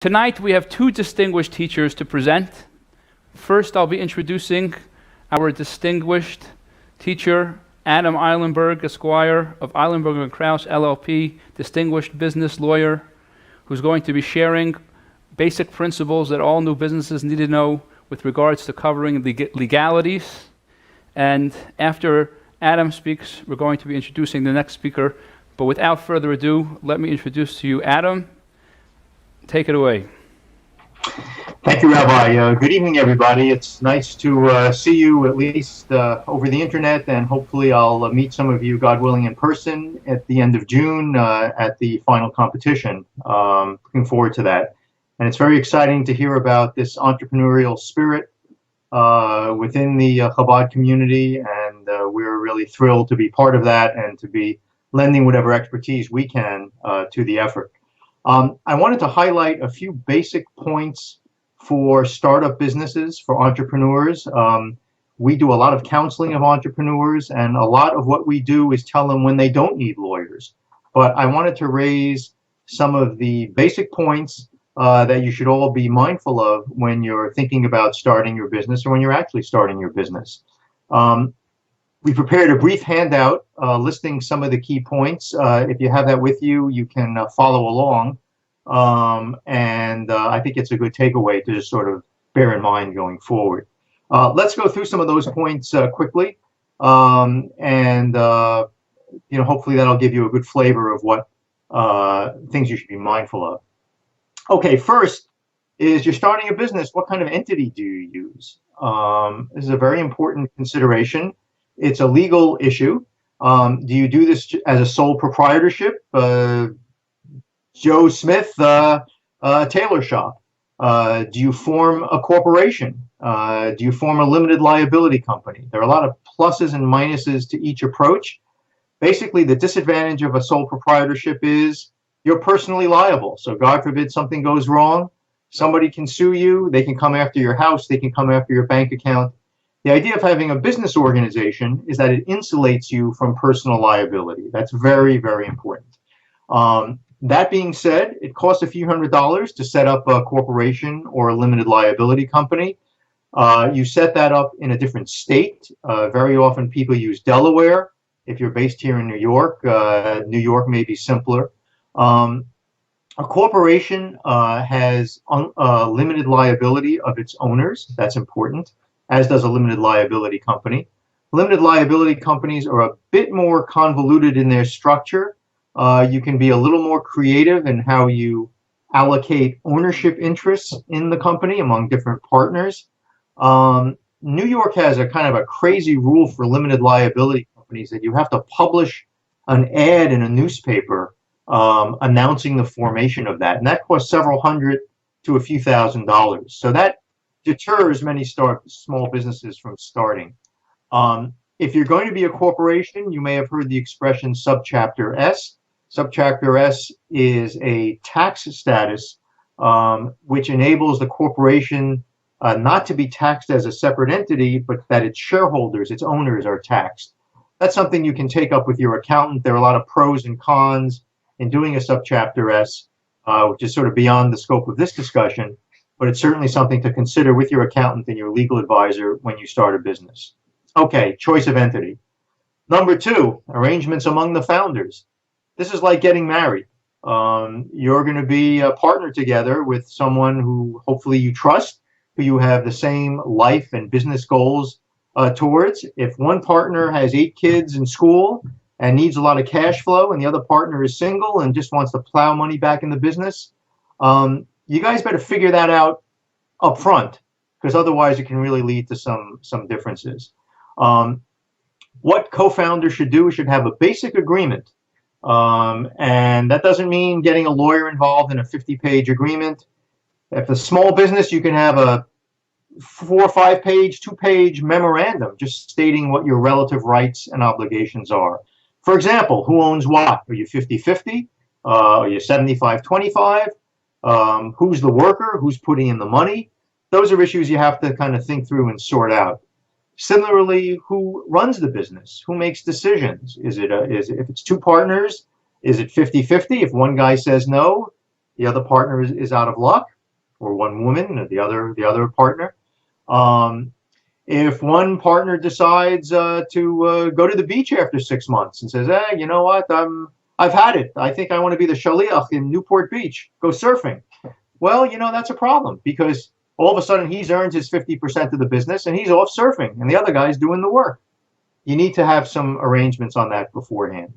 Tonight we have two distinguished teachers to present. First, I'll be introducing our distinguished teacher, Adam Eilenberg, Esquire of Eilenberg and Krauss, LLP, distinguished business lawyer, who's going to be sharing basic principles that all new businesses need to know with regards to covering the legalities. And after Adam speaks, we're going to be introducing the next speaker. But without further ado, let me introduce to you Adam. Take it away. Thank you, Rabbi. Good evening, everybody. It's nice to see you at least over the internet, and hopefully I'll meet some of you, God willing, in person at the end of June at the final competition. Looking forward to that. And it's very exciting to hear about this entrepreneurial spirit within the Chabad community, and we're really thrilled to be part of that and to be lending whatever expertise we can to the effort. I wanted to highlight a few basic points for startup businesses, for entrepreneurs. We do a lot of counseling of entrepreneurs, and a lot of what we do is tell them when they don't need lawyers. But I wanted to raise some of the basic points that you should all be mindful of when you're thinking about starting your business or when you're actually starting your business. We prepared a brief handout listing some of the key points. If you have that with you, you can follow along. And I think it's a good takeaway to just sort of bear in mind going forward. Let's go through some of those points quickly. Hopefully that'll give you a good flavor of what things you should be mindful of. Okay, first is you're starting a business. What kind of entity do you use? This is a very important consideration. It's a legal issue. Do you do this as a sole proprietorship? Joe Smith tailor shop. Do you form a corporation? Do you form a limited liability company? There are a lot of pluses and minuses to each approach. Basically, the disadvantage of a sole proprietorship is you're personally liable. So God forbid something goes wrong, somebody can sue you, they can come after your house, they can come after your bank account. The idea of having a business organization is that it insulates you from personal liability. That's very, very important. That being said, it costs a few $100s to set up a corporation or a limited liability company. You set that up in a different state. Very often people use Delaware. If you're based here in New York may be simpler. A corporation has limited liability of its owners. That's important, as does a limited liability company. Limited liability companies are a bit more convoluted in their structure. You can be a little more creative in how you allocate ownership interests in the company among different partners. New York has a kind of a crazy rule for limited liability companies that you have to publish an ad in a newspaper announcing the formation of that. And that costs several hundred to a few $1,000s. So that deters many small businesses from starting. If you're going to be a corporation, you may have heard the expression subchapter S. Subchapter S is a tax status which enables the corporation not to be taxed as a separate entity, but that its shareholders, its owners, are taxed. That's something you can take up with your accountant. There are a lot of pros and cons in doing a subchapter S, which is sort of beyond the scope of this discussion, but it's certainly something to consider with your accountant and your legal advisor when you start a business. Okay, choice of entity. Number two, arrangements among the founders. This is like getting married. You're going to be a partner together with someone who hopefully you trust, who you have the same life and business goals towards. If one partner has 8 kids in school and needs a lot of cash flow, and the other partner is single and just wants to plow money back in the business, you guys better figure that out up front, because otherwise it can really lead to some differences. What co-founders should do is should have a basic agreement. And that doesn't mean getting a lawyer involved in a 50-page agreement. If a small business, you can have a 4 or 5 page, 2-page memorandum just stating what your relative rights and obligations are. For example, who owns what? Are you 50-50? Are you 75-25? Who's the worker? Who's putting in the money? Those are issues you have to kind of think through and sort out. Similarly, who runs the business? Who makes decisions? If it's 2 partners, is it 50-50? If one guy says no, the other partner is out of luck, or one woman, or the other partner. Um, if one partner decides to go to the beach after 6 months and says, "Hey, you know what? I've had it. I think I want to be the shaliach in Newport Beach. Go surfing." Well, that's a problem, because all of a sudden he's earned his 50% of the business and he's off surfing, and the other guy's doing the work. You need to have some arrangements on that beforehand.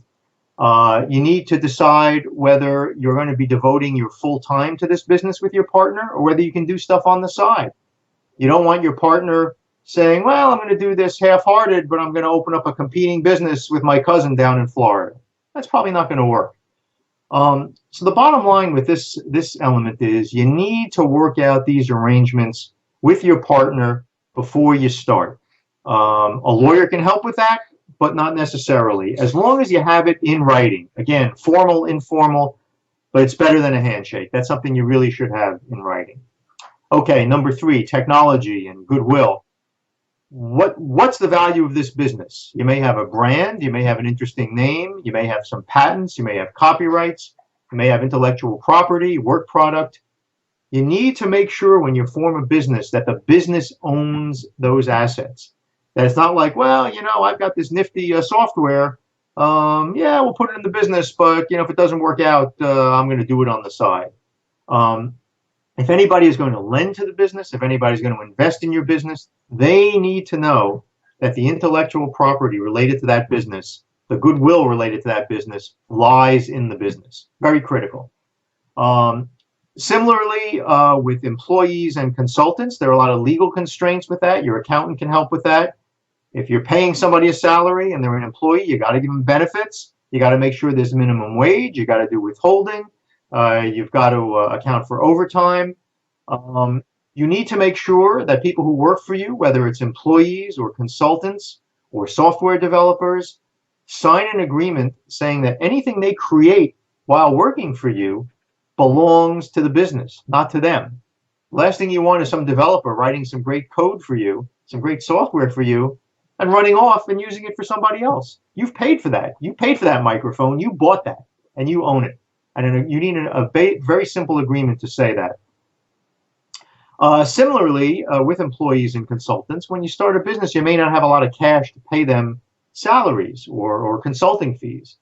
You need to decide whether you're going to be devoting your full time to this business with your partner, or whether you can do stuff on the side. You don't want your partner saying, "Well, I'm going to do this half-hearted, but I'm going to open up a competing business with my cousin down in Florida." That's probably not going to work. So the bottom line with this element is you need to work out these arrangements with your partner before you start. A lawyer can help with that, but not necessarily. As long as you have it in writing. Again, formal, informal, but it's better than a handshake. That's something you really should have in writing. Okay, number 3, technology and goodwill. What's the value of this business? You may have a brand, you may have an interesting name, you may have some patents, you may have copyrights, you may have intellectual property, work product. You need to make sure when you form a business that the business owns those assets. That it's not like, "Well, I've got this nifty software. Yeah, we'll put it in the business, but if it doesn't work out, I'm going to do it on the side." If anybody is going to lend to the business, if anybody's going to invest in your business, they need to know that the intellectual property related to that business, the goodwill related to that business, lies in the business. Very critical. Similarly, with employees and consultants, there are a lot of legal constraints with that. Your accountant can help with that. If you're paying somebody a salary and they're an employee, you got to give them benefits. You got to make sure there's minimum wage. You got to do withholding. You've got to account for overtime. You need to make sure that people who work for you, whether it's employees or consultants or software developers, sign an agreement saying that anything they create while working for you belongs to the business, not to them. Last thing you want is some developer writing some great code for you, some great software for you, and running off and using it for somebody else. You've paid for that. You paid for that microphone. You bought that, and you own it. And you need a very simple agreement to say that. Similarly, with employees and consultants, when you start a business, you may not have a lot of cash to pay them salaries or consulting fees.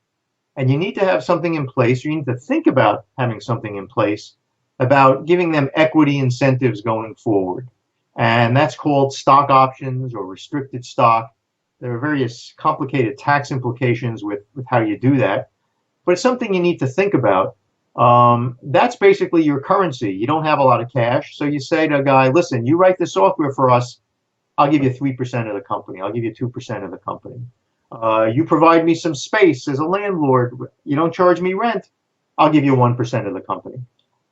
And you need to have something in place. You need to think about having something in place about giving them equity incentives going forward. And that's called stock options or restricted stock. There are various complicated tax implications with how you do that. But it's something you need to think about. That's basically your currency. You don't have a lot of cash. So you say to a guy, "Listen, you write the software for us. I'll give you 3% of the company. I'll give you 2% of the company. You provide me some space as a landlord. You don't charge me rent. I'll give you 1% of the company."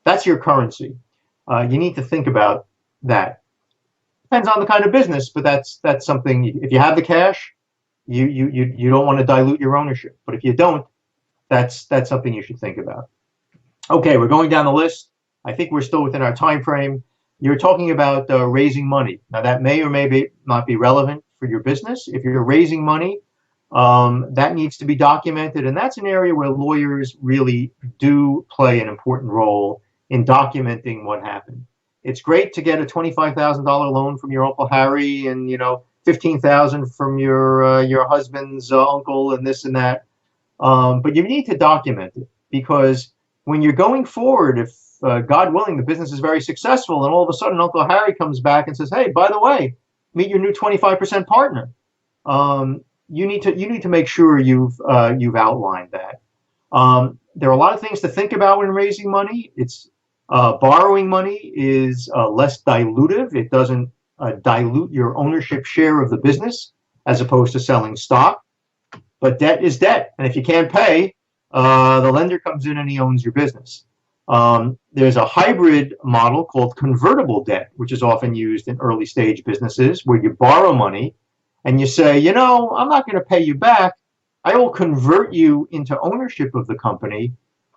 That's your currency. You need to think about that. Depends on the kind of business, but that's something. If you have the cash, you don't want to dilute your ownership. But if you don't, that's something you should think about. Okay, we're going down the list. I think we're still within our time frame. You're talking about raising money. Now, that may or may not be relevant for your business. If you're raising money, that needs to be documented, and that's an area where lawyers really do play an important role in documenting what happened. It's great to get a $25,000 loan from your Uncle Harry, and $15,000 from your husband's uncle, and this and that. But you need to document it, because when you're going forward, if God willing, the business is very successful, and all of a sudden Uncle Harry comes back and says, "Hey, by the way, meet your new 25% partner." You need to make sure you've outlined that. There are a lot of things to think about when raising money. It's borrowing money is less dilutive. It doesn't dilute your ownership share of the business, as opposed to selling stock. But debt is debt, and if you can't pay, the lender comes in and he owns your business. There's a hybrid model called convertible debt, which is often used in early stage businesses, where you borrow money and you say, "I'm not going to pay you back. I will convert you into ownership of the company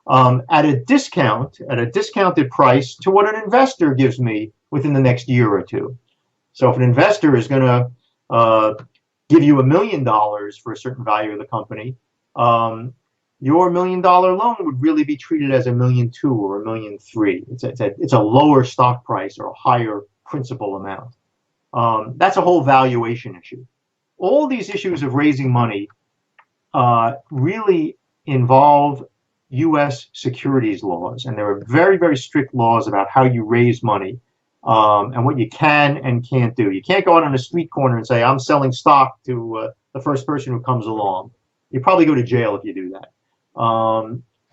at a discounted price to what an investor gives me within the next year or two." So if an investor is going to give you $1 million for a certain value of the company, your $1 million loan would really be treated as $1.2 million or $1.3 million. It's a lower stock price or a higher principal amount. That's a whole valuation issue. All these issues of raising money really involve U.S. securities laws, and there are very, very strict laws about how you raise money and what you can and can't do. You can't go out on a street corner and say, I'm selling stock to the first person who comes along. You probably go to jail if you do that.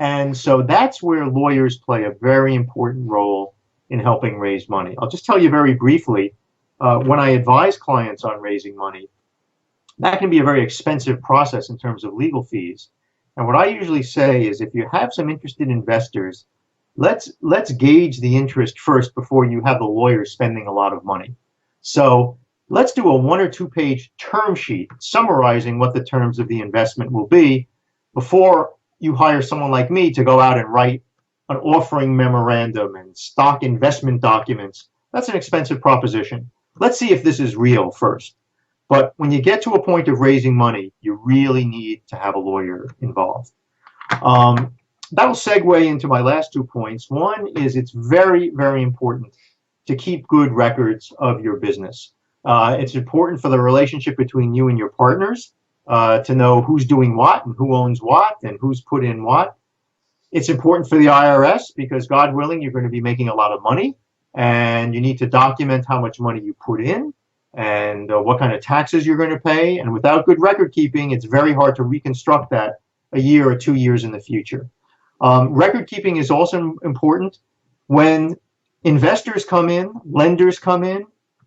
And so that's where lawyers play a very important role in helping raise money. I'll just tell you very briefly, when I advise clients on raising money, that can be a very expensive process in terms of legal fees. And what I usually say is, if you have some interested investors, let's gauge the interest first before you have the lawyer spending a lot of money. So let's do a 1 or 2 page term sheet summarizing what the terms of the investment will be before you hire someone like me to go out and write an offering memorandum and stock investment documents. That's an expensive proposition. Let's see if this is real first. But when you get to a point of raising money, you really need to have a lawyer involved. That'll segue into my last 2 points. One is, it's very, very important to keep good records of your business. It's important for the relationship between you and your partners to know who's doing what and who owns what and who's put in what. It's important for the IRS because, God willing, you're going to be making a lot of money, and you need to document how much money you put in and what kind of taxes you're going to pay. And without good record keeping, it's very hard to reconstruct that a year or 2 years in the future. Record keeping is also important when investors come in, lenders come in,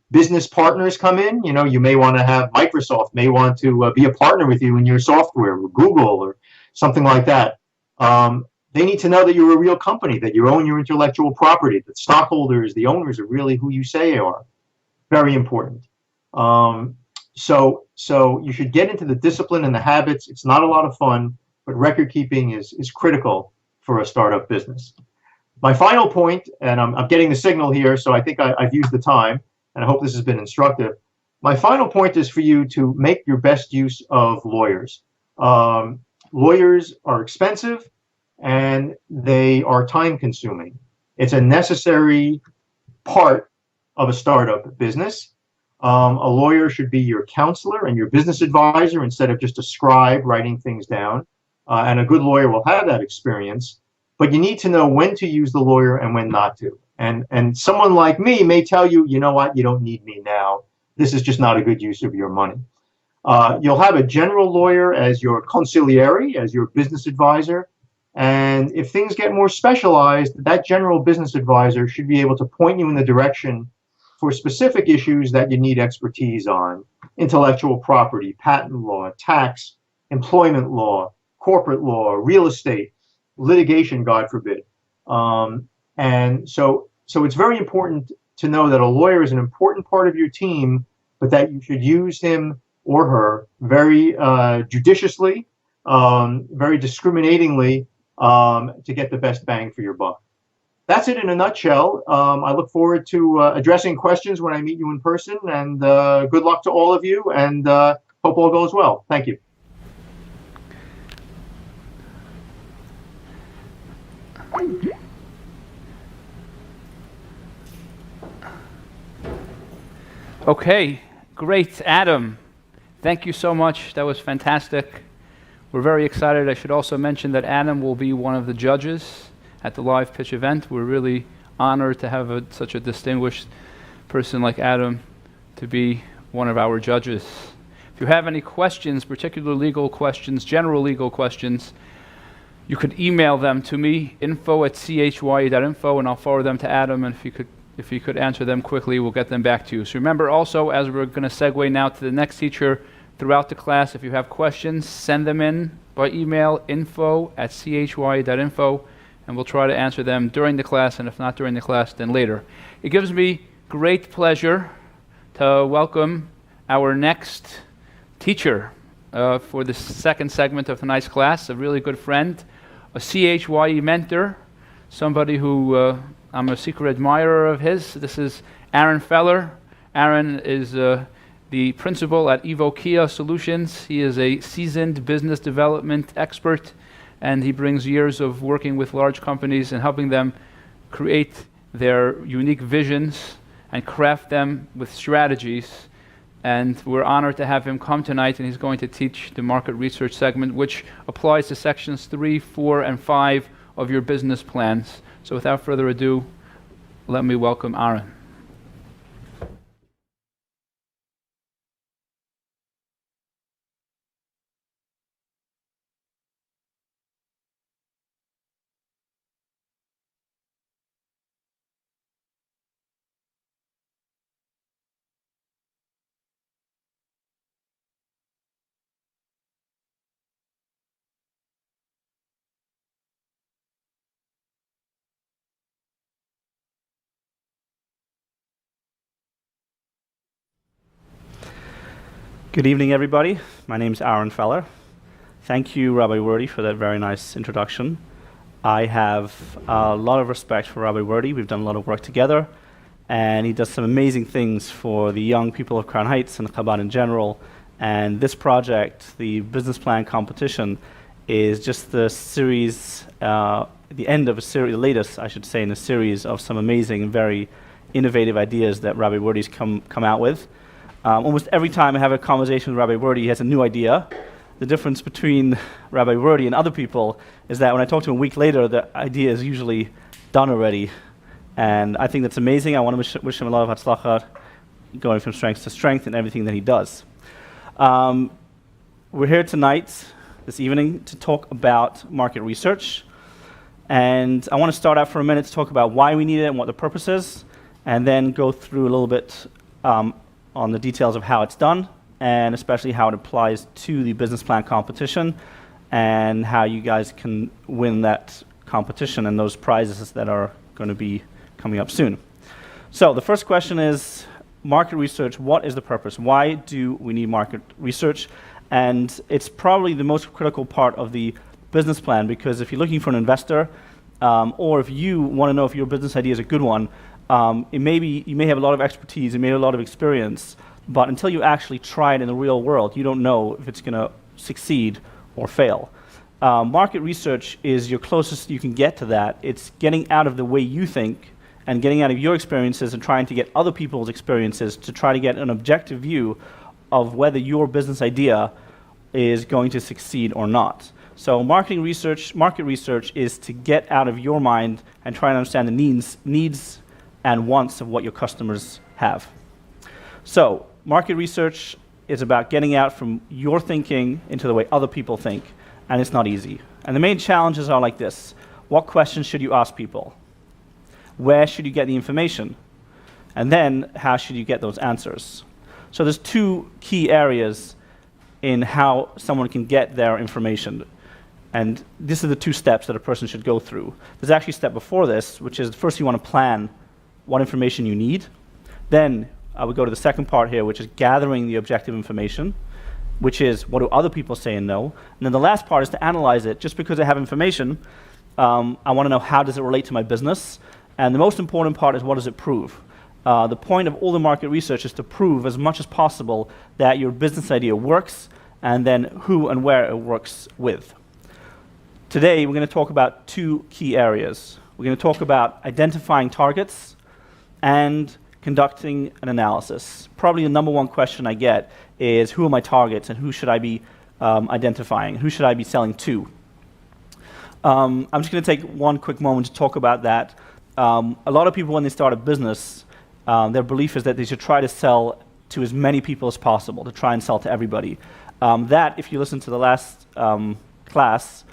business partners come in. You know, you may want to have Microsoft may want to be a partner with you in your software, or Google or something like that. They need to know that you're a real company, that you own your intellectual property, that stockholders, the owners, are really who you say you are. Very important. So you should get into the discipline and the habits. It's not a lot of fun, but record keeping is critical for a startup business. My final point, and I'm getting the signal here, so I think I've used the time, and I hope this has been instructive. My final point is for you to make your best use of lawyers. Lawyers are expensive, and they are time consuming. It's a necessary part of a startup business. A lawyer should be your counselor and your business advisor instead of just a scribe writing things down. And a good lawyer will have that experience, but you need to know when to use the lawyer and when not to. And someone like me may tell you, you know what, you don't need me now. This is just not a good use of your money. You'll have a general lawyer as your consigliere, as your business advisor. And if things get more specialized, that general business advisor should be able to point you in the direction for specific issues that you need expertise on: intellectual property, patent law, tax, employment law, corporate law, real estate, litigation, God forbid. And so it's very important to know that a lawyer is an important part of your team, but that you should use him or her very judiciously, very discriminatingly, to get the best bang for your buck. That's it in a nutshell. I look forward to addressing questions when I meet you in person, and good luck to all of you, and hope all goes well. Thank you. Okay, great, Adam. Thank you so much. That was fantastic. We're very excited. I should also mention that Adam will be one of the judges at the live pitch event. We're really honored to have such a distinguished person like Adam to be one of our judges. If you have any questions, particular legal questions, general legal questions, you could email them to me, info@chy.info, and I'll forward them to Adam, and if you could answer them quickly, we'll get them back to you. So remember also, as we're going to segue now to the next teacher, throughout the class, if you have questions, send them in by email, info@chy.info, and we'll try to answer them during the class, and if not during the class, then later. It gives me great pleasure to welcome our next teacher for the second segment of tonight's class, a really good friend, a CHYE mentor, somebody who I'm a secret admirer of his. This is Aaron Feller. Aaron is the principal at Evokia Solutions. He is a seasoned business development expert and he brings years of working with large companies and helping them create their unique visions and craft them with strategies. And we're honored to have him come tonight, and he's going to teach the market research segment, which applies to sections 3, 4, and 5 of your business plans. So without further ado, let me welcome Aaron. Good evening, everybody. My name's Aaron Feller. Thank you, Rabbi Wurdy, for that very nice introduction. I have a lot of respect for Rabbi Wurdy. We've done a lot of work together, and he does some amazing things for the young people of Crown Heights and Chabad in general. And this project, the business plan competition, is just the series, the end of a series, the latest, I should say, in a series of some amazing and very innovative ideas that Rabbi Wurdy's come out with. Almost every time I have a conversation with Rabbi Wurdy, he has a new idea. The difference between Rabbi Wurdy and other people is that when I talk to him a week later, the idea is usually done already. And I think that's amazing. I want to wish him a lot of hatzlacha, going from strength to strength in everything that he does. We're here tonight, this evening, to talk about market research. And I want to start out for a minute to talk about why we need it and what the purpose is, and then go through a little bit on the details of how it's done, and especially how it applies to the business plan competition, and how you guys can win that competition and those prizes that are going to be coming up soon. So the first question is, market research, what is the purpose? Why do we need market research? And it's probably the most critical part of the business plan, because if you're looking for an investor, or if you want to know if your business idea is a good one, you may have a lot of expertise, you may have a lot of experience, but until you actually try it in the real world, you don't know if it's going to succeed or fail. Market research is your closest you can get to that. It's getting out of the way you think and getting out of your experiences and trying to get other people's experiences to try to get an objective view of whether your business idea is going to succeed or not. So market research is to get out of your mind and try and understand the needs and wants of what your customers have. So market research is about getting out from your thinking into the way other people think, and it's not easy. And the main challenges are like this. What questions should you ask people? Where should you get the information? And then how should you get those answers? So there's two key areas in how someone can get their information. And these are the two steps that a person should go through. There's actually a step before this, which is first you want to plan what information you need. Then I would go to the second part here, which is gathering the objective information, which is what do other people say and know. And then the last part is to analyze it. Just because I have information, I want to know how does it relate to my business. And the most important part is what does it prove. The point of all the market research is to prove as much as possible that your business idea works, and then who and where it works with. Today we're going to talk about two key areas. We're going to talk about identifying targets and conducting an analysis. Probably the number one question I get is, who are my targets and who should I be identifying? Who should I be selling to? I'm just going to take one quick moment to talk about that. A lot of people, when they start a business, their belief is that they should try to sell to as many people as possible, to try and sell to everybody. That, if you listen to the last class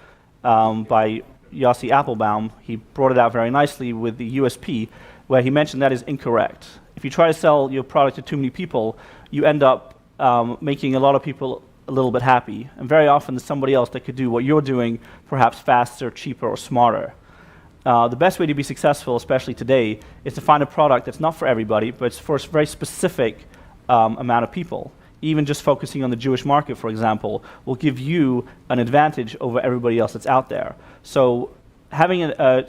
by Yossi Applebaum, he brought it out very nicely with the USP, where he mentioned that is incorrect. If you try to sell your product to too many people, you end up making a lot of people a little bit happy. And very often there's somebody else that could do what you're doing, perhaps faster, cheaper, or smarter. The best way to be successful, especially today, is to find a product that's not for everybody, but it's for a very specific amount of people. Even just focusing on the Jewish market, for example, will give you an advantage over everybody else that's out there. So having a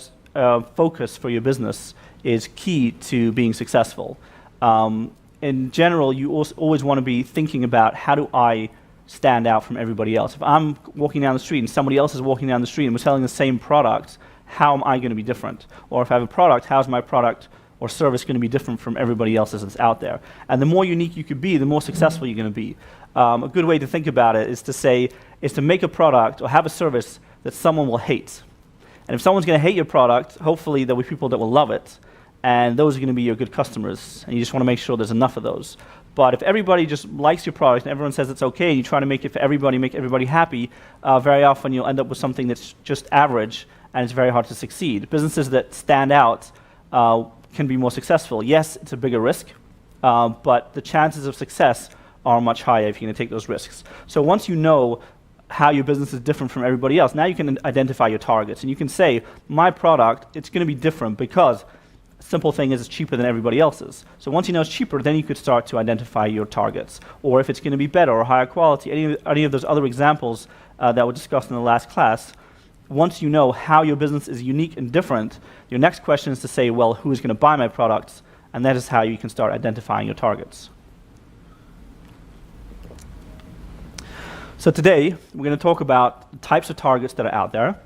focus for your business is key to being successful. In general, you always want to be thinking about, how do I stand out from everybody else? If I'm walking down the street and somebody else is walking down the street and we're selling the same product, how am I going to be different? Or if I have a product, how's my product or service going to be different from everybody else's that's out there? And the more unique you could be, the more successful you're going to be. A good way to think about it is to make a product or have a service that someone will hate. And if someone's going to hate your product, hopefully there'll be people that will love it. And those are going to be your good customers. And you just want to make sure there's enough of those. But if everybody just likes your product and everyone says it's okay, and you try to make it for everybody, make everybody happy, very often you'll end up with something that's just average, and it's very hard to succeed. Businesses that stand out can be more successful. Yes, it's a bigger risk, but the chances of success are much higher if you're going to take those risks. So once you know how your business is different from everybody else, now you can identify your targets. And you can say, my product, it's going to be different because simple thing is it's cheaper than everybody else's. So once you know it's cheaper, then you could start to identify your targets. Or if it's going to be better or higher quality, any of those other examples that were discussed in the last class. Once you know how your business is unique and different, your next question is to say, well, who's going to buy my products? And that is how you can start identifying your targets. So today, we're going to talk about the types of targets that are out there.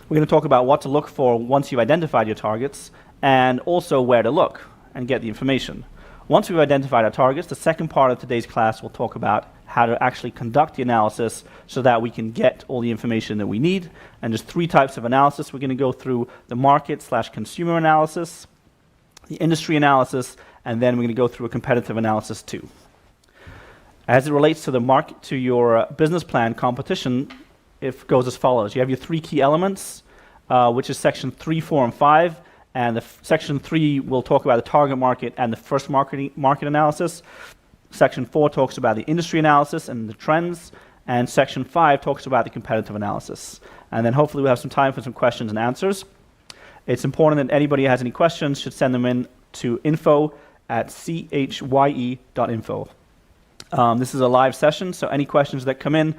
We're going to talk about what to look for once you've identified your targets, and also where to look and get the information. Once we've identified our targets, the second part of today's class will talk about how to actually conduct the analysis so that we can get all the information that we need. And there's three types of analysis. We're going to go through the market/consumer analysis, the industry analysis, and then we're going to go through a competitive analysis too. As it relates to the market, to your business plan competition, it goes as follows. You have your three key elements, which is section 3, 4, and 5. And section 3 will talk about the target market and the first market analysis. Section 4 talks about the industry analysis and the trends. And section 5 talks about the competitive analysis. And then hopefully we'll have some time for some questions and answers. It's important that anybody who has any questions should send them in to info@chye.info. This is a live session, so any questions that come in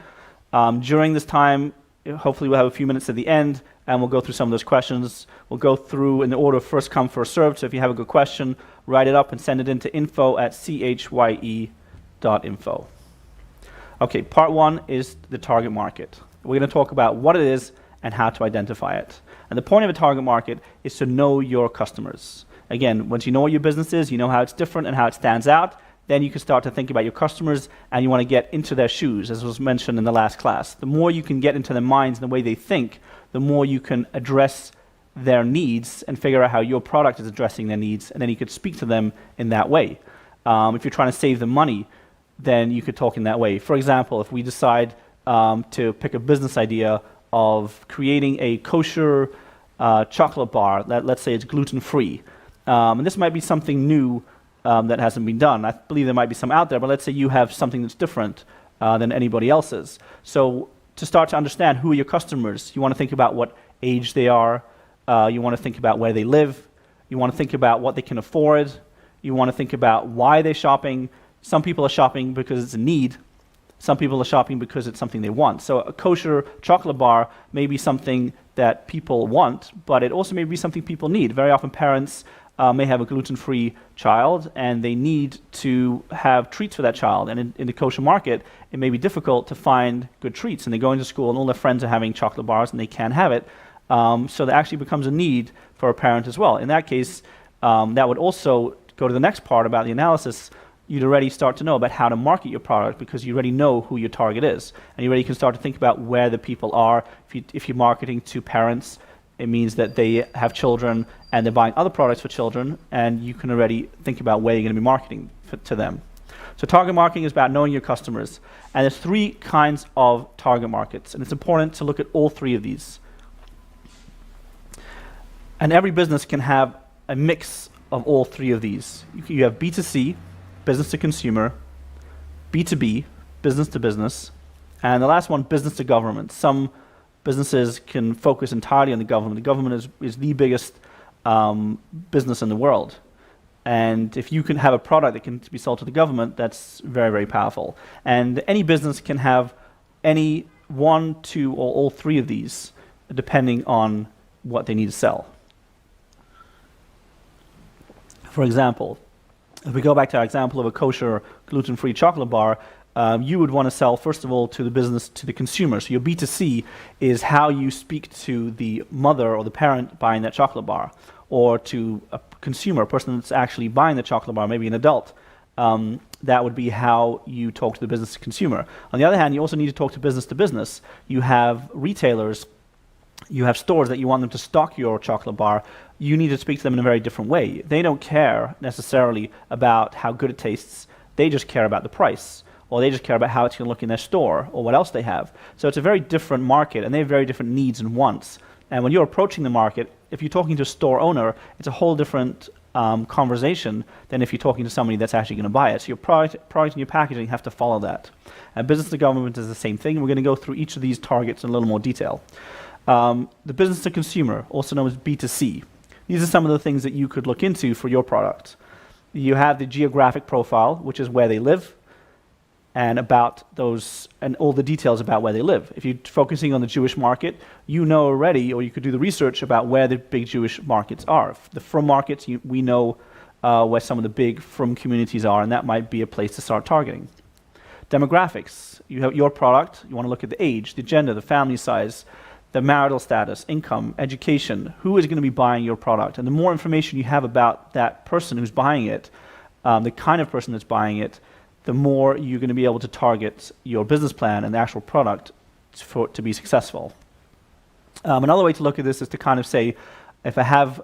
during this time, hopefully we'll have a few minutes at the end, and we'll go through some of those questions. We'll go through in the order of first come, first served, so if you have a good question, write it up and send it in to info@chye.info. Okay, part 1 is the target market. We're going to talk about what it is and how to identify it. And the point of a target market is to know your customers. Again, once you know what your business is, you know how it's different and how it stands out, then you can start to think about your customers, and you want to get into their shoes, as was mentioned in the last class. The more you can get into their minds and the way they think, the more you can address their needs and figure out how your product is addressing their needs, and then you could speak to them in that way. If you're trying to save them money, then you could talk in that way. For example, if we decide to pick a business idea of creating a kosher chocolate bar, let's say it's gluten-free, and this might be something new that hasn't been done. I believe there might be some out there, but let's say you have something that's different than anybody else's. So to start to understand who are your customers, you want to think about what age they are, you want to think about where they live, you want to think about what they can afford, you want to think about why they're shopping. Some people are shopping because it's a need, some people are shopping because it's something they want. So a kosher chocolate bar may be something that people want, but it also may be something people need. Very often parents may have a gluten-free child, and they need to have treats for that child. And in the kosher market, it may be difficult to find good treats. And they go into school, and all their friends are having chocolate bars, and they can't have it. So there actually becomes a need for a parent as well. In that case, that would also go to the next part about the analysis. You'd already start to know about how to market your product because you already know who your target is. And you already can start to think about where the people are. If you're marketing to parents, it means that they have children and they're buying other products for children, and you can already think about where you're going to be marketing to them. So target marketing is about knowing your customers. And there's 3 kinds of target markets, and it's important to look at all 3 of these. And every business can have a mix of all 3 of these. You have B2C, business to consumer, B2B, business to business, and the last one, business to government. Some businesses can focus entirely on the government. The government is the biggest business in the world. And if you can have a product that can be sold to the government, that's very, very powerful. And any business can have any 1, 2, or all 3 of these, depending on what they need to sell. For example, if we go back to our example of a kosher gluten-free chocolate bar, you would want to sell, first of all, to the business, to the consumer. So your B2C is how you speak to the mother or the parent buying that chocolate bar, or to a consumer, a person that's actually buying the chocolate bar, maybe an adult. That would be how you talk to the business to consumer. On the other hand, you also need to talk to business. You have retailers, you have stores that you want them to stock your chocolate bar. You need to speak to them in a very different way. They don't care necessarily about how good it tastes. They just care about the price, or they just care about how it's going to look in their store, or what else they have. So it's a very different market, and they have very different needs and wants. And when you're approaching the market, if you're talking to a store owner, it's a whole different conversation than if you're talking to somebody that's actually going to buy it. So your product and your packaging have to follow that. And business to government is the same thing. We're going to go through each of these targets in a little more detail. The business to consumer, also known as B2C. These are some of the things that you could look into for your product. You have the geographic profile, which is where they live, and about those, and all the details about where they live. If you're focusing on the Jewish market, you know already, or you could do the research about where the big Jewish markets are. The frum markets, we know where some of the big frum communities are, and that might be a place to start targeting. Demographics. You have your product, you want to look at the age, the gender, the family size, the marital status, income, education, who is going to be buying your product. And the more information you have about that person who's buying it, the kind of person that's buying it, the more you're going to be able to target your business plan and the actual product for it to be successful. Another way to look at this is to kind of say, if I have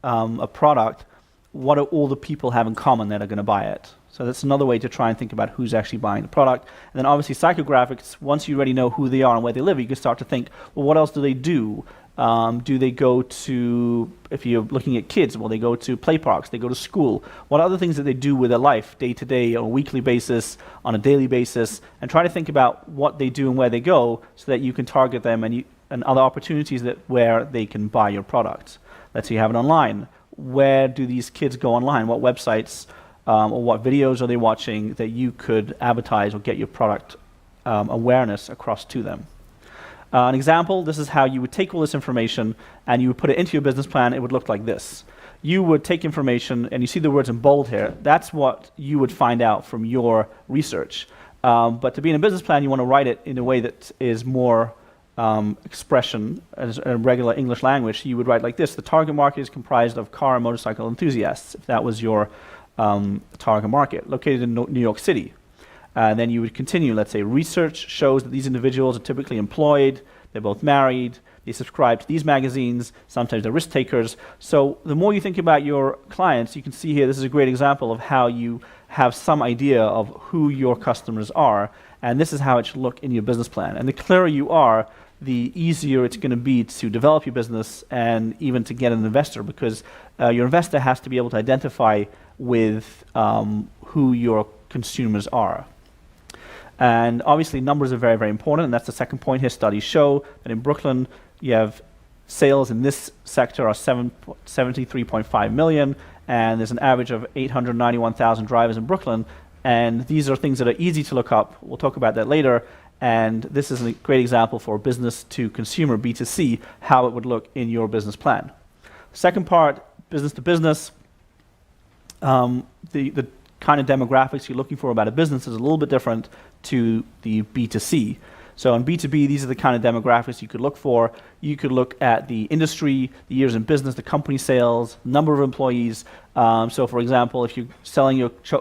a product, what do all the people have in common that are going to buy it? So that's another way to try and think about who's actually buying the product. And then obviously psychographics, once you already know who they are and where they live, you can start to think, well, what else do they do? Do they go to, if you're looking at kids, well, they go to play parks, they go to school. What other things that they do with their life, day to day, on a weekly basis, on a daily basis, and try to think about what they do and where they go so that you can target them and other opportunities where they can buy your product. Let's say you have it online. Where do these kids go online? What websites or what videos are they watching that you could advertise or get your product awareness across to them? An example, this is how you would take all this information and you would put it into your business plan. It would look like this. You would take information, and you see the words in bold here. That's what you would find out from your research. But to be in a business plan, you want to write it in a way that is more expression as a regular English language. You would write like this. The target market is comprised of car and motorcycle enthusiasts, if that was your target market, located in New York City. Then you would continue, let's say, research shows that these individuals are typically employed, they're both married, they subscribe to these magazines, sometimes they're risk takers. So the more you think about your clients, you can see here, this is a great example of how you have some idea of who your customers are, and this is how it should look in your business plan. And the clearer you are, the easier it's going to be to develop your business and even to get an investor, because your investor has to be able to identify with who your consumers are. And obviously numbers are very, very important, and that's the second point here. Studies show that in Brooklyn, you have sales in this sector are 73.5 million, and there's an average of 891,000 drivers in Brooklyn, and these are things that are easy to look up. We'll talk about that later, and this is a great example for business to consumer, B2C, how it would look in your business plan. Second part, business to business. The kind of demographics you're looking for about a business is a little bit different to the B2C. So in B2B, these are the kind of demographics you could look for. You could look at the industry, the years in business, the company sales, number of employees. So for example, if you're selling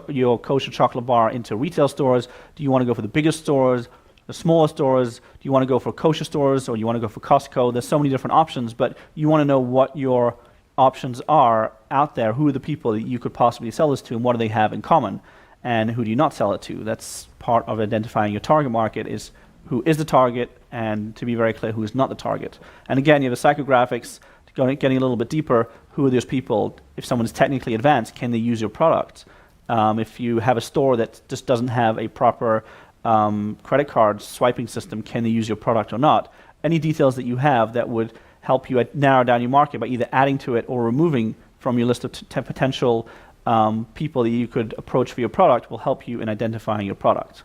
your kosher chocolate bar into retail stores, do you want to go for the biggest stores, the smaller stores? Do you want to go for kosher stores, or you want to go for Costco? There's so many different options, but you want to know what your options are out there. Who are the people that you could possibly sell this to, and what do they have in common, and who do you not sell it to? That's part of identifying your target market, is who is the target, and to be very clear, who is not the target. And again, you have the psychographics, getting a little bit deeper. Who are those people? If someone is technically advanced, can they use your product? If you have a store that just doesn't have a proper credit card swiping system, can they use your product or not? Any details that you have that would help you narrow down your market by either adding to it or removing from your list of potential people that you could approach for your product will help you in identifying your product.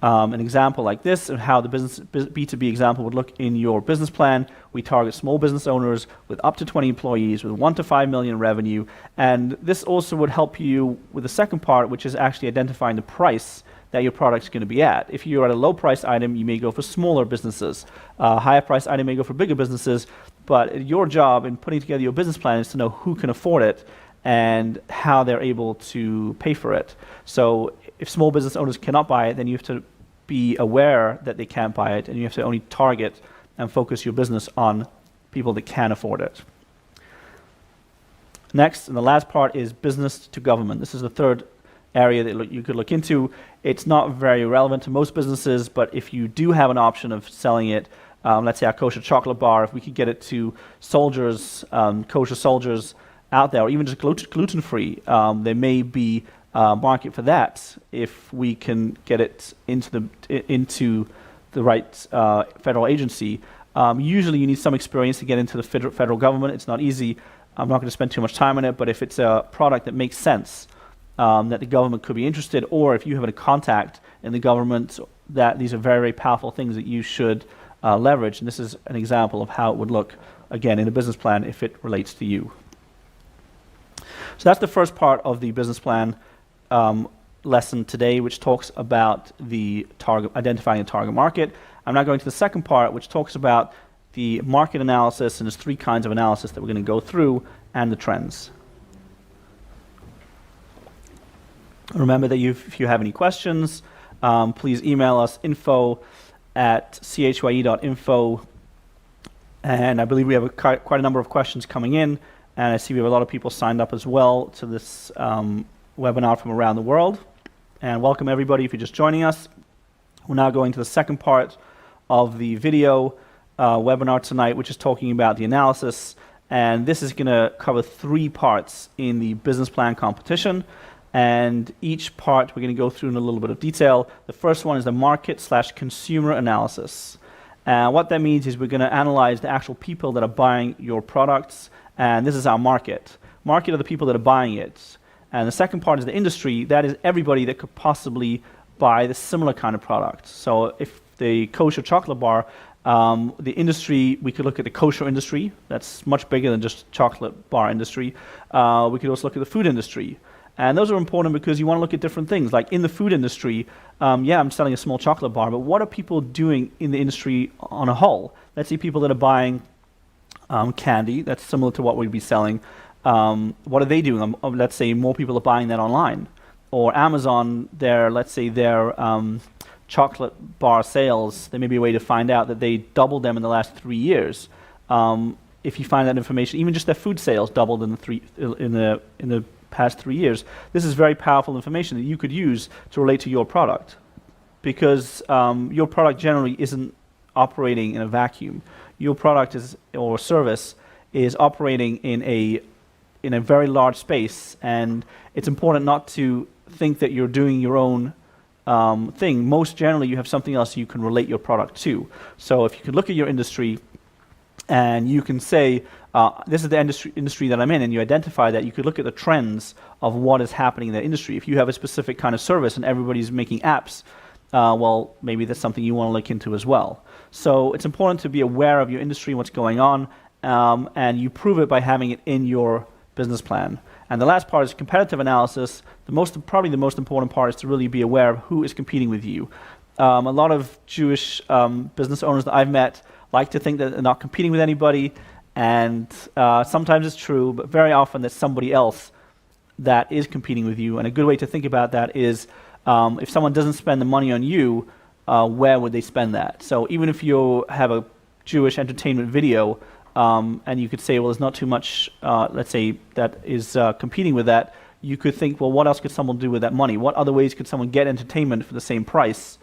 An example like this of how the B2B example would look in your business plan. We target small business owners with up to 20 employees with 1 to 5 million revenue. And this also would help you with the second part, which is actually identifying the price that your product's going to be at. If you're at a low price item, you may go for smaller businesses. Higher price item may go for bigger businesses, but your job in putting together your business plan is to know who can afford it and how they're able to pay for it. So if small business owners cannot buy it, then you have to be aware that they can't buy it, and you have to only target and focus your business on people that can afford it. Next, and the last part, is business to government. This is the third area that you could look into. It's not very relevant to most businesses, but if you do have an option of selling it, let's say our kosher chocolate bar, if we could get it to soldiers, kosher soldiers out there, or even just gluten-free, there may be a market for that if we can get it into the right federal agency. Usually you need some experience to get into the federal government. It's not easy. I'm not going to spend too much time on it, but if it's a product that makes sense, that the government could be interested, or if you have a contact in the government, that these are very, very powerful things that you should leverage. And this is an example of how it would look, again, in a business plan if it relates to you. So that's the first part of the business plan lesson today, which talks about the identifying the target market. I'm now going to the second part, which talks about the market analysis, and there's three kinds of analysis that we're going to go through, and the trends. Remember that if you have any questions, please email us info@chye.info. And I believe we have quite a number of questions coming in, and I see we have a lot of people signed up as well to this webinar from around the world. And welcome everybody if you're just joining us. We're now going to the second part of the video webinar tonight, which is talking about the analysis. And this is going to cover three parts in the business plan competition. And each part we're going to go through in a little bit of detail. The first one is the market/consumer analysis. What that means is we're going to analyze the actual people that are buying your products. And this is our market. Market are the people that are buying it. And the second part is the industry. That is everybody that could possibly buy the similar kind of product. So if the kosher chocolate bar, the industry, we could look at the kosher industry. That's much bigger than just chocolate bar industry. We could also look at the food industry. And those are important because you want to look at different things. Like in the food industry, yeah, I'm selling a small chocolate bar, but what are people doing in the industry on a whole? Let's see people that are buying candy. That's similar to what we'd be selling. What are they doing? Let's say more people are buying that online. Or Amazon, let's say their chocolate bar sales, there may be a way to find out that they doubled them in the last 3 years. If you find that information, even just their food sales doubled in the past 3 years. This is very powerful information that you could use to relate to your product, because your product generally isn't operating in a vacuum. Your product or service is operating in a very large space, and it's important not to think that you're doing your own thing. Most generally, you have something else you can relate your product to. So if you could look at your industry and you can say, this is the industry that I'm in, and you identify that, you could look at the trends of what is happening in that industry. If you have a specific kind of service and everybody's making apps, well, maybe that's something you want to look into as well. So it's important to be aware of your industry and what's going on, and you prove it by having it in your business plan. And the last part is competitive analysis. Probably the most important part is to really be aware of who is competing with you. A lot of Jewish business owners that I've met like to think that they're not competing with anybody, and sometimes it's true, but very often there's somebody else that is competing with you. And a good way to think about that is if someone doesn't spend the money on you, where would they spend that? So even if you have a Jewish entertainment video, and you could say, well, there's not too much, let's say, that is competing with that, you could think, well, what else could someone do with that money? What other ways could someone get entertainment for the same price?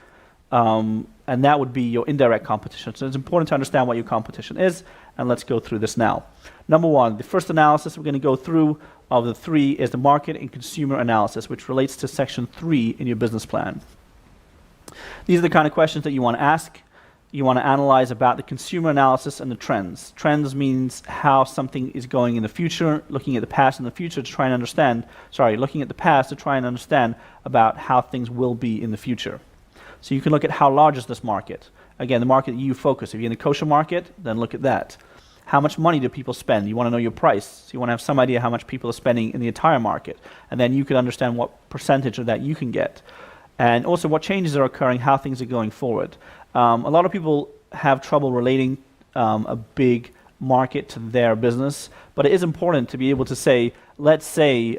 And that would be your indirect competition. So it's important to understand what your competition is, and let's go through this now. Number one, the first analysis we're going to go through of the three is the market and consumer analysis, which relates to section 3 in your business plan. These are the kind of questions that you want to ask. You want to analyze about the consumer analysis and the trends. Trends means how something is going in the future, looking at the past and the future to try and understand, looking at the past to try and understand about how things will be in the future. So you can look at how large is this market. Again, the market that you focus. If you're in the kosher market, then look at that. How much money do people spend? You want to know your price. So you want to have some idea how much people are spending in the entire market. And then you can understand what percentage of that you can get. and also what changes are occurring, how things are going forward. A lot of people have trouble relating a big market to their business, but it is important to be able to say, let's say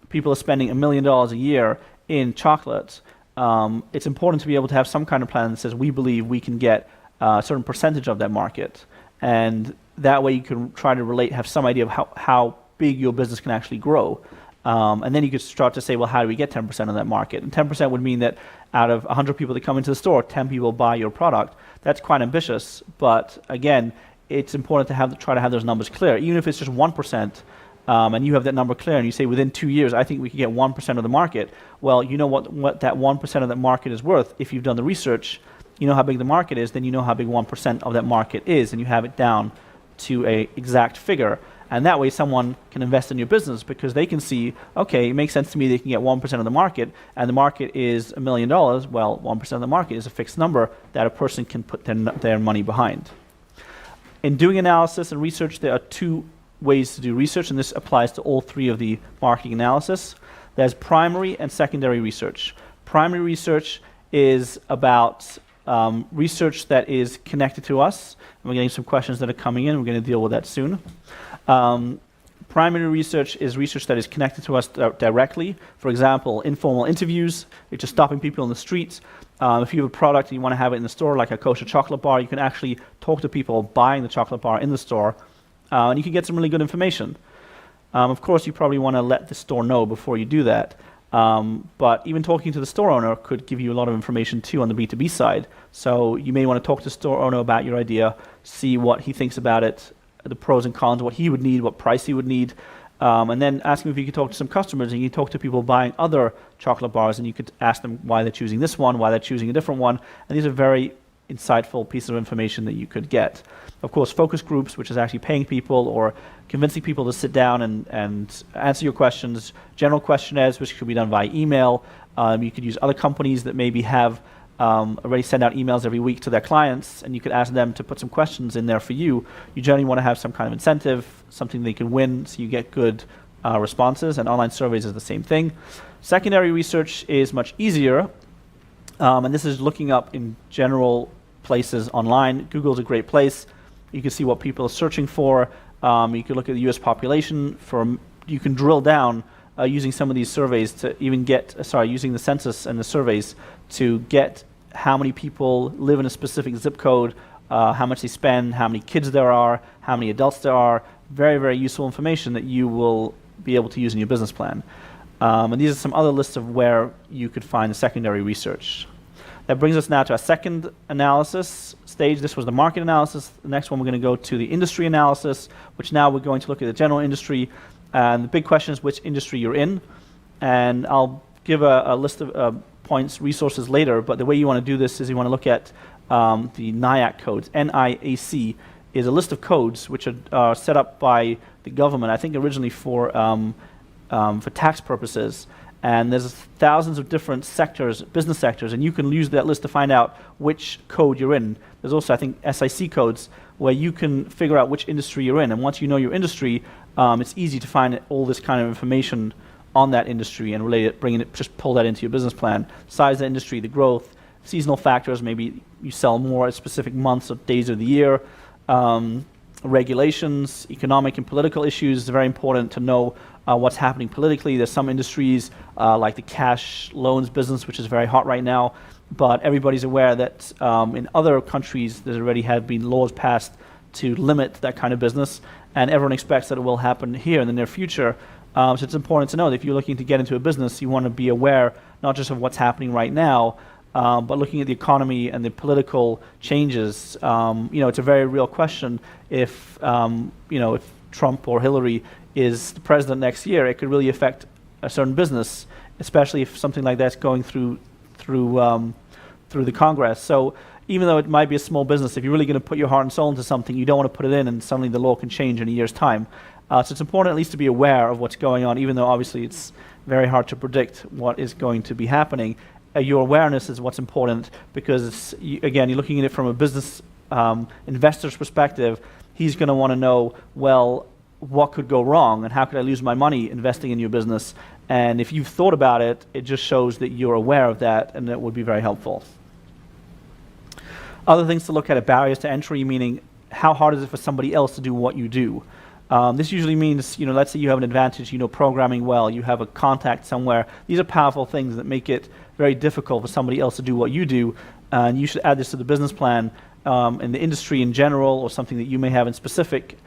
people are spending $1 million a year in chocolate. It's important to be able to have some kind of plan that says we believe we can get a certain percentage of that market, and that way you can try to relate, have some idea of how big your business can actually grow. And then you could start to say, well, how do we get 10% of that market? And 10% would mean that out of 100 people that come into the store, 10 people buy your product. That's quite ambitious, but again, it's important to try to have those numbers clear. Even if it's just 1%, and you have that number clear, and you say within 2 years, I think we could get 1% of the market. Well, you know what that 1% of that market is worth. If you've done the research, you know how big the market is, then you know how big 1% of that market is, and you have it down to a exact figure. And that way someone can invest in your business because they can see, okay, it makes sense to me they can get 1% of the market, and the market is $1 million. Well, 1% of the market is a fixed number that a person can put their money behind. In doing analysis and research, there are two ways to do research, and this applies to all three of the marketing analysis. There's primary and secondary research. Primary research is about research that is connected to us. And we're getting some questions that are coming in. We're going to deal with that soon. Primary research is research that is connected to us directly. For example, informal interviews, you're just stopping people in the streets. If you have a product and you want to have it in the store, like a kosher chocolate bar, you can actually talk to people buying the chocolate bar in the store, and you can get some really good information. Of course, you probably want to let the store know before you do that. But even talking to the store owner could give you a lot of information too on the B2B side. So you may want to talk to the store owner about your idea, see what he thinks about it, the pros and cons, what he would need, what price he would need, and then ask him if you could talk to some customers, and you talk to people buying other chocolate bars, and you could ask them why they're choosing this one, why they're choosing a different one, and these are very insightful pieces of information that you could get. Of course, focus groups, which is actually paying people or convincing people to sit down and answer your questions, general questionnaires, which could be done via email. You could use other companies that maybe have already send out emails every week to their clients, and you could ask them to put some questions in there for you. You generally want to have some kind of incentive, something they can win, so you get good responses, and online surveys is the same thing. Secondary research is much easier, and this is looking up in general places online. Google's a great place. You can see what people are searching for. You can look at the US population. You can drill down using some of these surveys to even get, using the census and the surveys to get how many people live in a specific zip code, how much they spend, how many kids there are, how many adults there are. Very, very useful information that you will be able to use in your business plan. And these are some other lists of where you could find the secondary research. That brings us now to our second analysis stage. This was the market analysis. The next one we're going to go to the industry analysis, which now we're going to look at the general industry. And the big question is which industry you're in. And I'll give a list of points, resources later, but the way you want to do this is you want to look at the NIAC codes. NIAC is a list of codes which are set up by the government, I think originally for tax purposes. And there's thousands of different sectors, business sectors, and you can use that list to find out which code you're in. There's also, I think, SIC codes where you can figure out which industry you're in. And once you know your industry, it's easy to find all this kind of information on that industry and relate it, just pull that into your business plan. Size of the industry, the growth, seasonal factors, maybe you sell more at specific months or days of the year, regulations, economic and political issues. It's very important to know what's happening politically. There's some industries like the cash loans business, which is very hot right now, but everybody's aware that in other countries there already have been laws passed to limit that kind of business, and everyone expects that it will happen here in the near future. So it's important to know that if you're looking to get into a business, you want to be aware not just of what's happening right now, but looking at the economy and the political changes. It's a very real question. If Trump or Hillary is the president next year, it could really affect a certain business, especially if something like that's going through the Congress. So even though it might be a small business, if you're really going to put your heart and soul into something, you don't want to put it in and suddenly the law can change in a year's time. So it's important at least to be aware of what's going on, even though obviously it's very hard to predict what is going to be happening. Your awareness is what's important, because again, you're looking at it from a business investor's perspective. He's going to want to know, well, what could go wrong and how could I lose my money investing in your business. And if you've thought about it, it just shows that you're aware of that, and that would be very helpful. Other things to look at are barriers to entry, meaning how hard is it for somebody else to do what you do. This usually means, let's say you have an advantage, programming well, you have a contact somewhere. These are powerful things that make it very difficult for somebody else to do what you do, and you should add this to the business plan in the industry in general, or something that you may have in specific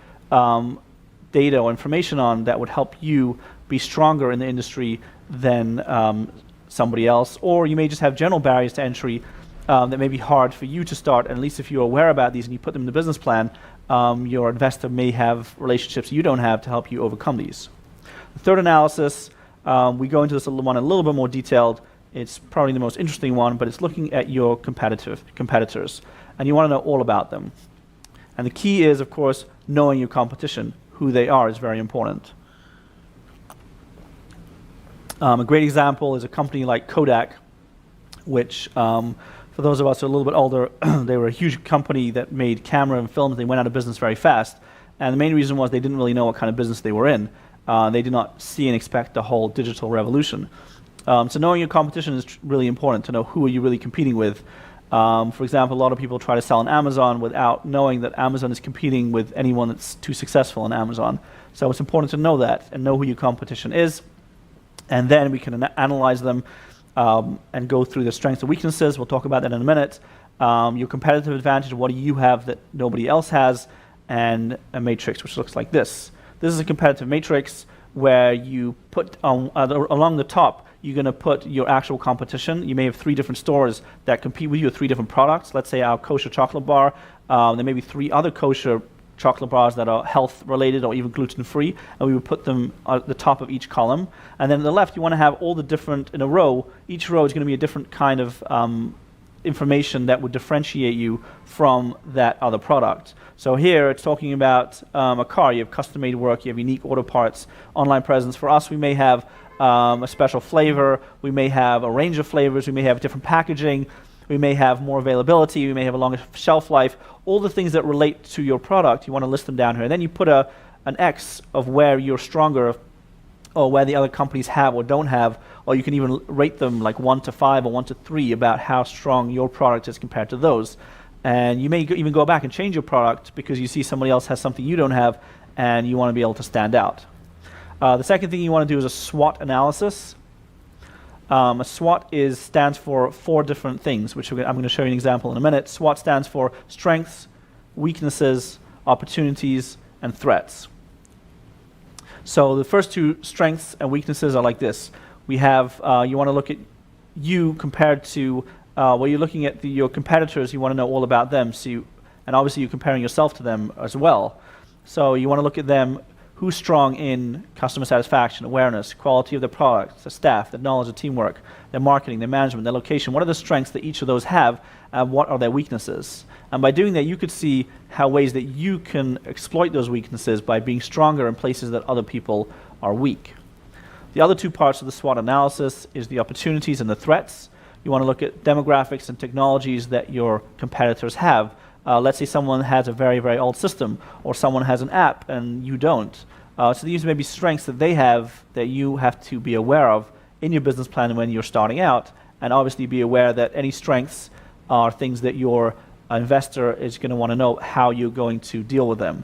data or information on that would help you be stronger in the industry than somebody else. Or you may just have general barriers to entry that may be hard for you to start, and at least if you're aware about these and you put them in the business plan, your investor may have relationships you don't have to help you overcome these. The third analysis, we go into this one a little bit more detailed. It's probably the most interesting one, but it's looking at your competitors, and you want to know all about them. And the key is, of course, knowing your competition. Who they are is very important. A great example is a company like Kodak, which for those of us who are a little bit older, they were a huge company that made camera and films. They went out of business very fast. And the main reason was they didn't really know what kind of business they were in. They did not see and expect the whole digital revolution. So knowing your competition is really important, to know who are you really competing with. For example, a lot of people try to sell on Amazon without knowing that Amazon is competing with anyone that's too successful on Amazon. So it's important to know that and know who your competition is. And then we can analyze them and go through their strengths and weaknesses. We'll talk about that in a minute. Your competitive advantage, what do you have that nobody else has, and a matrix which looks like this. This is a competitive matrix where you put along the top, you're going to put your actual competition. You may have 3 different stores that compete with you with 3 different products. Let's say our kosher chocolate bar. There may be 3 other kosher chocolate bars that are health related or even gluten free, and we would put them at the top of each column. And then on the left, you want to have all the different, in a row, each row is going to be a different kind of information that would differentiate you from that other product. So here it's talking about a car. You have custom made work, you have unique auto parts, online presence. For us, we may have a special flavor, we may have a range of flavors, we may have different packaging, we may have more availability, we may have a longer shelf life. All the things that relate to your product, you want to list them down here. And then you put an X of where you're stronger, or where the other companies have or don't have, or you can even rate them like 1 to 5 or 1 to 3 about how strong your product is compared to those. And you may even go back and change your product because you see somebody else has something you don't have, and you want to be able to stand out. The second thing you want to do is a SWOT analysis. A SWOT stands for 4 different things, which I'm going to show you an example in a minute. SWOT stands for strengths, weaknesses, opportunities, and threats. So the first 2 strengths and weaknesses are like this. We have, you want to look at you compared to, where you're looking at your competitors, you want to know all about them. And obviously you're comparing yourself to them as well. So you want to look at them, who's strong in customer satisfaction, awareness, quality of the products, the staff, the knowledge, the teamwork, their marketing, their management, their location. What are the strengths that each of those have, and what are their weaknesses? And by doing that, you could see how ways that you can exploit those weaknesses by being stronger in places that other people are weak. The other 2 parts of the SWOT analysis is the opportunities and the threats. You want to look at demographics and technologies that your competitors have. Let's say someone has a very, very old system, or someone has an app and you don't. So these may be strengths that they have that you have to be aware of in your business plan when you're starting out, and obviously be aware that any strengths are things that your investor is going to want to know how you're going to deal with them.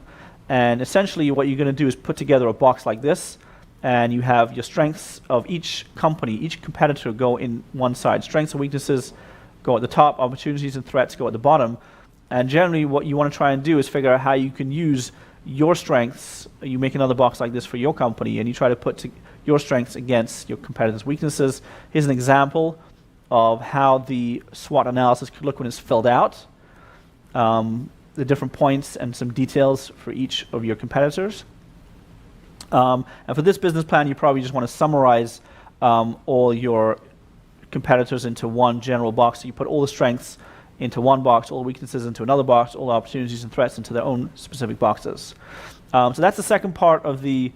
And essentially what you're going to do is put together a box like this, and you have your strengths of each company, each competitor go in one side. Strengths and weaknesses go at the top, opportunities and threats go at the bottom. And generally what you want to try and do is figure out how you can use your strengths. You make another box like this for your company, and you try to put your strengths against your competitors' weaknesses. Here's an example of how the SWOT analysis could look when it's filled out. The different points and some details for each of your competitors. And for this business plan, you probably just want to summarize all your competitors into one general box. So you put all the strengths into one box, all the weaknesses into another box, all the opportunities and threats into their own specific boxes. So that's the second part of the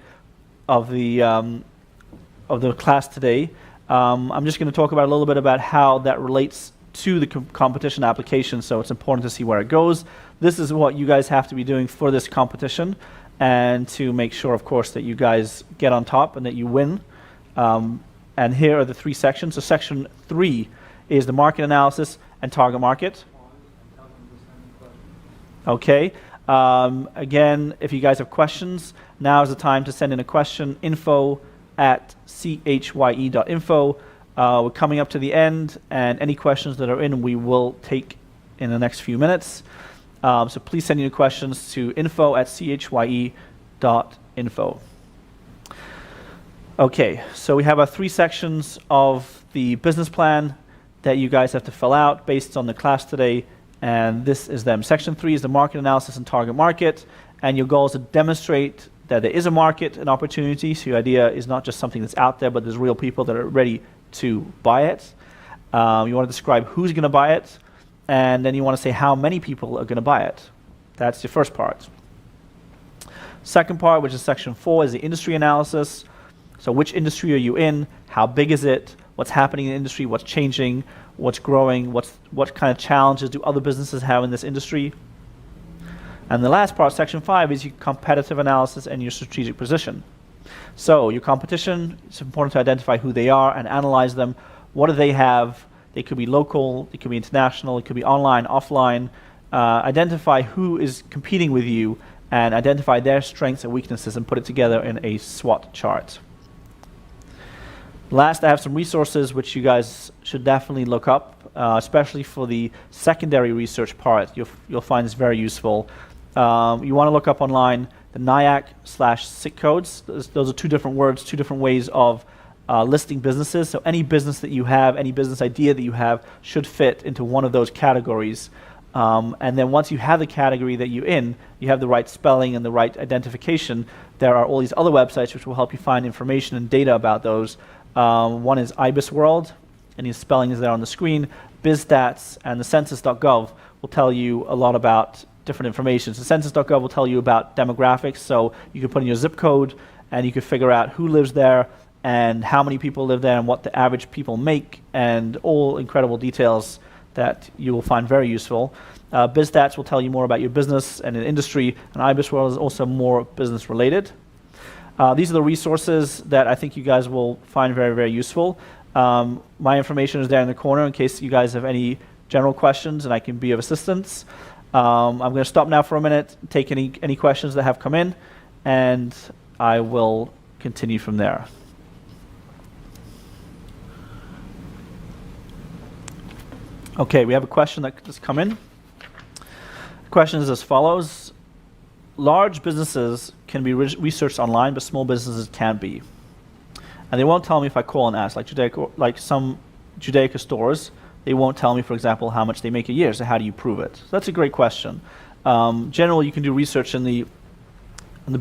class today. I'm just going to talk about a little bit about how that relates to the competition application, so it's important to see where it goes. This is what you guys have to be doing for this competition, and to make sure, of course, that you guys get on top and that you win. And here are the 3 sections. So section 3 is the market analysis and target market. Okay. Again, if you guys have questions, now is the time to send in a question, info@chye.info. We're coming up to the end, and any questions that are in, we will take in the next few minutes. So please send your questions to info@chye.info. Okay, so we have our 3 sections of the business plan that you guys have to fill out based on the class today, and this is them. Section 3 is the market analysis and target market, and your goal is to demonstrate that there is a market, an opportunity, so your idea is not just something that's out there, but there's real people that are ready to buy it. You want to describe who's going to buy it, and then you want to say how many people are going to buy it. That's your first part. Second part, which is section 4, is the industry analysis. So which industry are you in? How big is it? What's happening in the industry? What's changing? What's growing? What kind of challenges do other businesses have in this industry? And the last part, section 5, is your competitive analysis and your strategic position. So your competition, it's important to identify who they are and analyze them. What do they have? They could be local, it could be international, it could be online, offline. Identify who is competing with you and identify their strengths and weaknesses and put it together in a SWOT chart. Last, I have some resources which you guys should definitely look up, especially for the secondary research part. You'll find this very useful. You want to look up online the NIAC/SIC codes. Those are 2 different words, 2 different ways of listing businesses. So any business that you have, any business idea that you have should fit into one of those categories. And then once you have the category that you're in, you have the right spelling and the right identification, there are all these other websites which will help you find information and data about those. One is IBIS World, and his spelling is there on the screen. BizStats and the Census.gov will tell you a lot about different information. So Census.gov will tell you about demographics, so you can put in your zip code and you can figure out who lives there and how many people live there and what the average people make, and all incredible details that you will find very useful. BizStats will tell you more about your business and the industry, and IBIS World is also more business related. These are the resources that I think you guys will find very, very useful. My information is there in the corner in case you guys have any general questions and I can be of assistance. I'm going to stop now for a minute, take any questions that have come in, and I will continue from there. Okay, we have a question that just come in. The question is as follows. Large businesses can be researched online, but small businesses can't be. And they won't tell me if I call and ask, like some Judaica stores, they won't tell me, for example, how much they make a year, so how do you prove it? So that's a great question. Generally, you can do research in the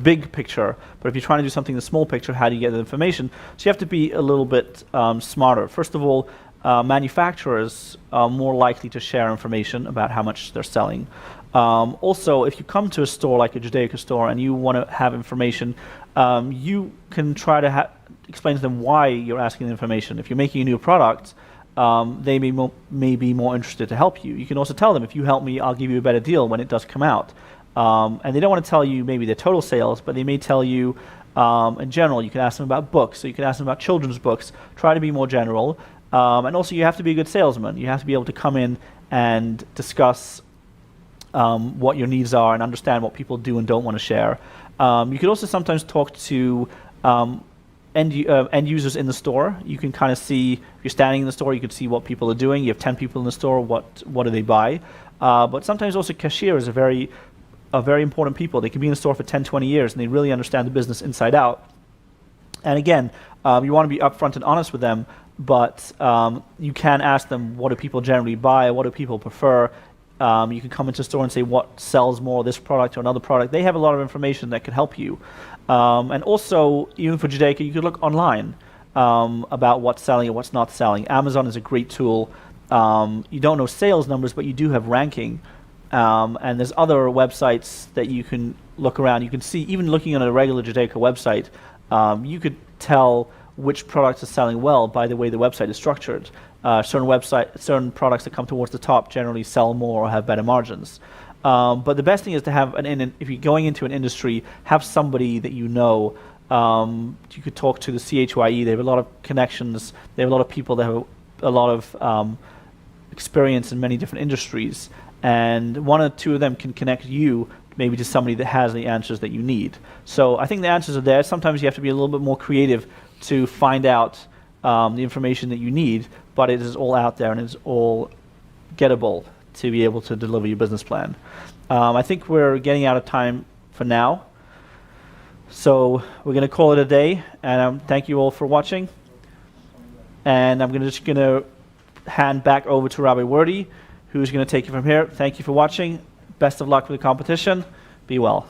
big picture, but if you're trying to do something in the small picture, how do you get the information? So you have to be a little bit smarter. First of all, manufacturers are more likely to share information about how much they're selling. Also, if you come to a store like a Judaica store and you want to have information, you can try to explain to them why you're asking the information. If you're making a new product, they may be more interested to help you. You can also tell them, if you help me, I'll give you a better deal when it does come out. And they don't want to tell you maybe their total sales, but they may tell you in general. You can ask them about books, so you can ask them about children's books. Try to be more general. And also, you have to be a good salesman. You have to be able to come in and discuss what your needs are and understand what people do and don't want to share. You can also sometimes talk to end users in the store. You can kind of see, if you're standing in the store, you can see what people are doing. You have 10 people in the store, what do they buy? But sometimes also cashiers are very important people. They can be in the store for 10, 20 years, and they really understand the business inside out. And again, you want to be upfront and honest with them, but you can ask them, what do people generally buy? What do people prefer? You can come into the store and say what sells more, this product or another product. They have a lot of information that can help you. And also, even for Judaica, you could look online about what's selling and what's not selling. Amazon is a great tool. You don't know sales numbers, but you do have ranking. And there's other websites that you can look around. You can see, even looking at a regular Judaica website, you could tell which products are selling well by the way the website is structured. Certain products that come towards the top generally sell more or have better margins. But the best thing is to have if you're going into an industry, have somebody that you know. You could talk to the CHYE. They have a lot of connections. They have a lot of people that have a lot of experience in many different industries. And one or two of them can connect you maybe to somebody that has the answers that you need. So I think the answers are there. Sometimes you have to be a little bit more creative to find out the information that you need, but it is all out there and it's all gettable to be able to deliver your business plan. I think we're getting out of time for now. So we're going to call it a day, and thank you all for watching. And I'm just going to hand back over to Rabbi Wordy, who's going to take you from here. Thank you for watching. Best of luck with the competition. Be well.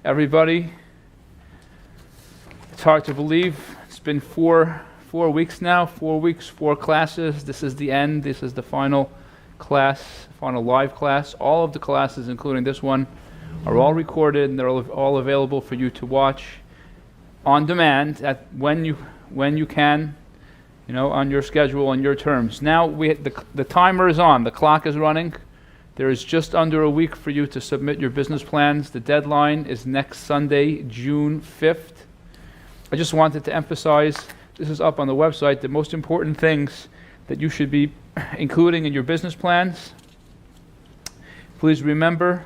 Everybody, it's hard to believe. It's been four weeks now, 4 weeks, 4 classes. This is the end. This is the final class, final live class. All of the classes, including this one, are all recorded and they're all available for you to watch on demand when you can, on your schedule, on your terms. Now the timer is on. The clock is running. There is just under a week for you to submit your business plans. The deadline is next Sunday, June 5th. I just wanted to emphasize, this is up on the website, the most important things that you should be including in your business plans. Please remember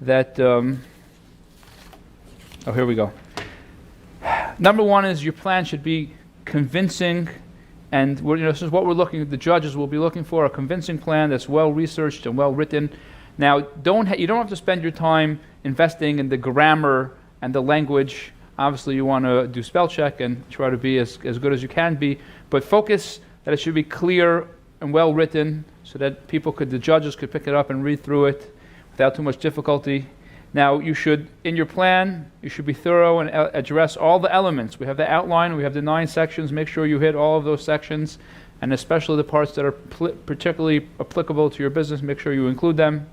that, here we go. Number one is your plan should be convincing, and this is what the judges will be looking for, a convincing plan that's well researched and well written. Now, you don't have to spend your time investing in the grammar and the language. Obviously, you want to do spell check and try to be as good as you can be, but focus that it should be clear and well written so that the judges could pick it up and read through it without too much difficulty. Now, in your plan, you should be thorough and address all the elements. We have the outline, we have the 9 sections. Make sure you hit all of those sections, and especially the parts that are particularly applicable to your business, make sure you include them.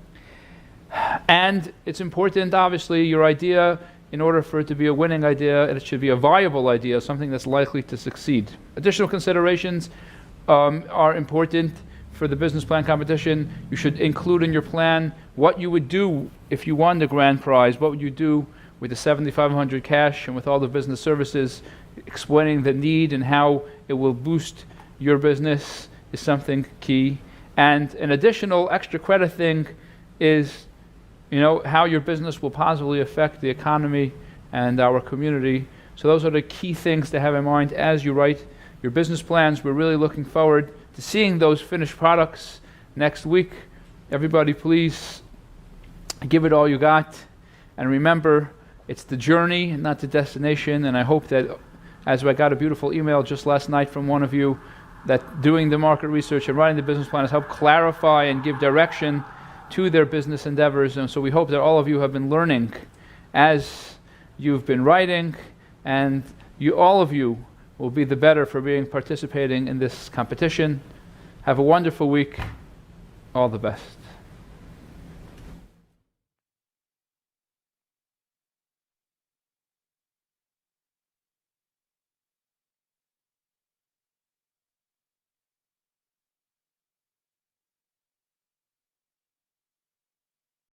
And it's important, obviously, your idea, in order for it to be a winning idea, it should be a viable idea, something that's likely to succeed. Additional considerations are important for the business plan competition. You should include in your plan what you would do if you won the grand prize, what would you do with the $7,500 cash and with all the business services. Explaining the need and how it will boost your business is something key. And an additional extra credit thing is how your business will positively affect the economy and our community. So those are the key things to have in mind as you write your business plans. We're really looking forward to seeing those finished products next week. Everybody, please give it all you got. And remember, it's the journey and not the destination. And I hope that, as I got a beautiful email just last night from one of you, that doing the market research and writing the business plan has helped clarify and give direction to their business endeavors. And so we hope that all of you have been learning as you've been writing, and all of you will be the better for participating in this competition. Have a wonderful week. All the best.